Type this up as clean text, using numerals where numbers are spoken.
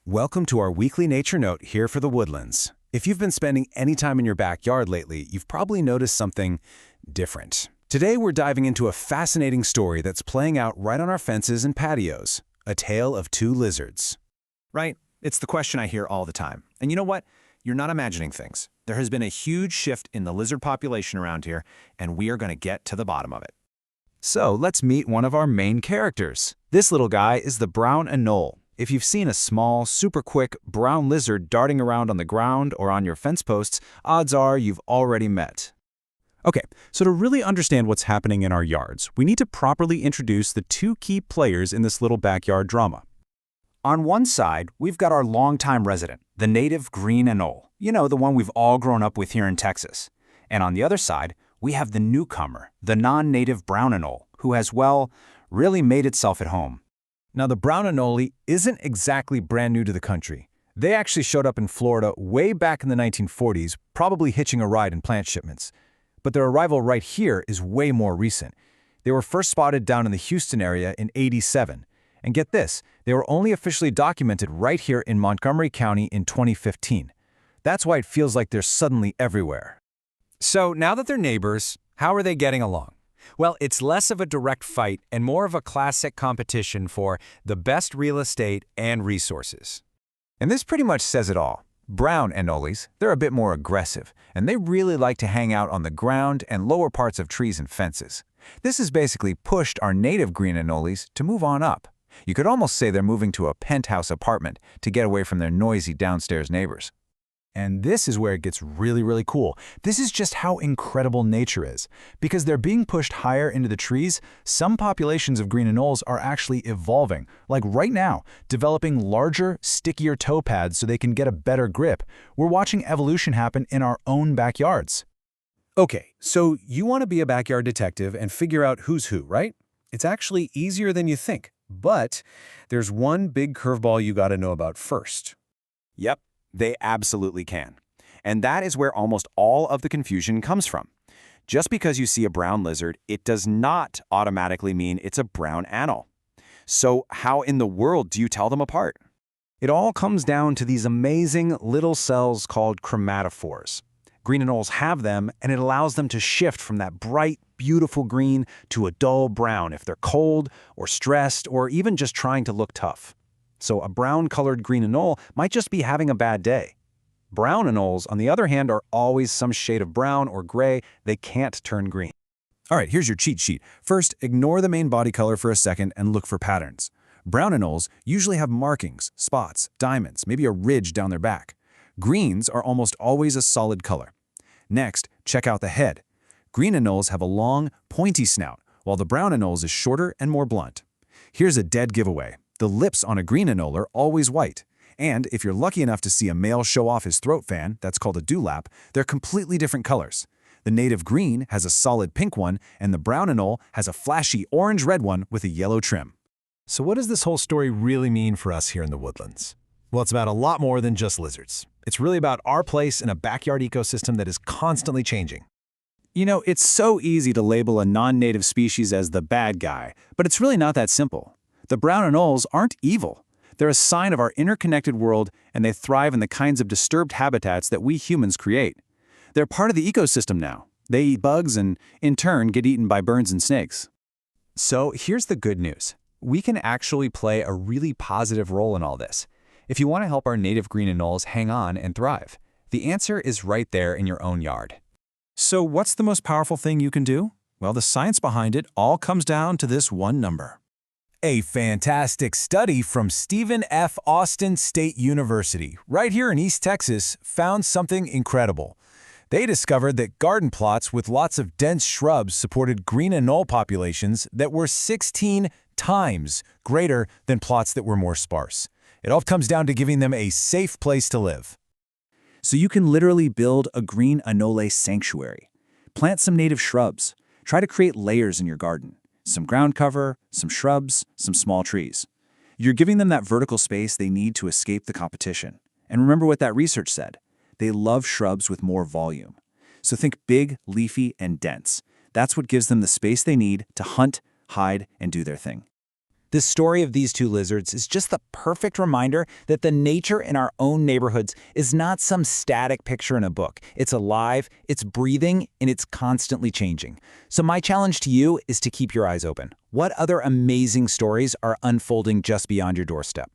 Welcome to our weekly nature note here for the Woodlands. If you've been spending any time in your backyard lately, you've probably noticed something different. Today we're diving into a fascinating story that's playing out right on our fences and patios, a tale of two lizards. Right? It's the question I hear all the time. And you know what? You're not imagining things. There has been a huge shift in the lizard population around here, and we are going to get to the bottom of it. So let's meet one of our main characters. This little guy is the brown anole. If you've seen a small, super quick brown lizard darting around on the ground or on your fence posts, odds are you've already met. Okay, so to really understand what's happening in our yards, we need to properly introduce the two key players in this little backyard drama. On one side, we've got our longtime resident, the native green anole. You know, the one we've all grown up with here in Texas. And on the other side, we have the newcomer, the non-native brown anole, who has, well, really made itself at home. Now, the brown anole isn't exactly brand new to the country. They actually showed up in Florida way back in the 1940s, probably hitching a ride in plant shipments. But their arrival right here is way more recent. They were first spotted down in the Houston area in '87. And get this, they were only officially documented right here in Montgomery County in 2015. That's why it feels like they're suddenly everywhere. So now that they're neighbors, how are they getting along? Well, it's less of a direct fight and more of a classic competition for the best real estate and resources. And this pretty much says it all. Brown anoles, they're a bit more aggressive, and they really like to hang out on the ground and lower parts of trees and fences. This has basically pushed our native green anoles to move on up. You could almost say they're moving to a penthouse apartment to get away from their noisy downstairs neighbors. And this is where it gets really cool. This is just how incredible nature is. Because they're being pushed higher into the trees, some populations of green anoles are actually evolving, like right now, developing larger, stickier toe pads so they can get a better grip. We're watching evolution happen in our own backyards. Okay, so you want to be a backyard detective and figure out who's who, right? It's actually easier than you think, but there's one big curveball you got to know about first. Yep, they absolutely can. And that is where almost all of the confusion comes from. Just because you see a brown lizard, it does not automatically mean it's a brown anole. So how in the world do you tell them apart? It all comes down to these amazing little cells called chromatophores. Green anoles have them, and it allows them to shift from that bright, beautiful green to a dull brown if they're cold or stressed or even just trying to look tough. So a brown-colored green anole might just be having a bad day. Brown anoles, on the other hand, are always some shade of brown or gray. They can't turn green. All right, here's your cheat sheet. First, ignore the main body color for a second and look for patterns. Brown anoles usually have markings, spots, diamonds, maybe a ridge down their back. Greens are almost always a solid color. Next, check out the head. Green anoles have a long, pointy snout, while the brown anoles is shorter and more blunt. Here's a dead giveaway. The lips on a green anole are always white. And if you're lucky enough to see a male show off his throat fan, that's called a dewlap, they're completely different colors. The native green has a solid pink one, and the brown anole has a flashy orange-red one with a yellow trim. So what does this whole story really mean for us here in the Woodlands? Well, it's about a lot more than just lizards. It's really about our place in a backyard ecosystem that is constantly changing. You know, it's so easy to label a non-native species as the bad guy, but it's really not that simple. The brown anoles aren't evil. They're a sign of our interconnected world, and they thrive in the kinds of disturbed habitats that we humans create. They're part of the ecosystem now. They eat bugs and, in turn, get eaten by birds and snakes. So here's the good news. We can actually play a really positive role in all this. If you want to help our native green anoles hang on and thrive, the answer is right there in your own yard. So what's the most powerful thing you can do? Well, the science behind it all comes down to this one number. A fantastic study from Stephen F. Austin State University, right here in East Texas, found something incredible. They discovered that garden plots with lots of dense shrubs supported green anole populations that were 16 times greater than plots that were more sparse. It all comes down to giving them a safe place to live. So you can literally build a green anole sanctuary. Plant some native shrubs. Try to create layers in your garden. Some ground cover, some shrubs, some small trees. You're giving them that vertical space they need to escape the competition. And remember what that research said. They love shrubs with more volume. So think big, leafy, and dense. That's what gives them the space they need to hunt, hide, and do their thing. The story of these two lizards is just the perfect reminder that the nature in our own neighborhoods is not some static picture in a book. It's alive, it's breathing, and it's constantly changing. So my challenge to you is to keep your eyes open. What other amazing stories are unfolding just beyond your doorstep?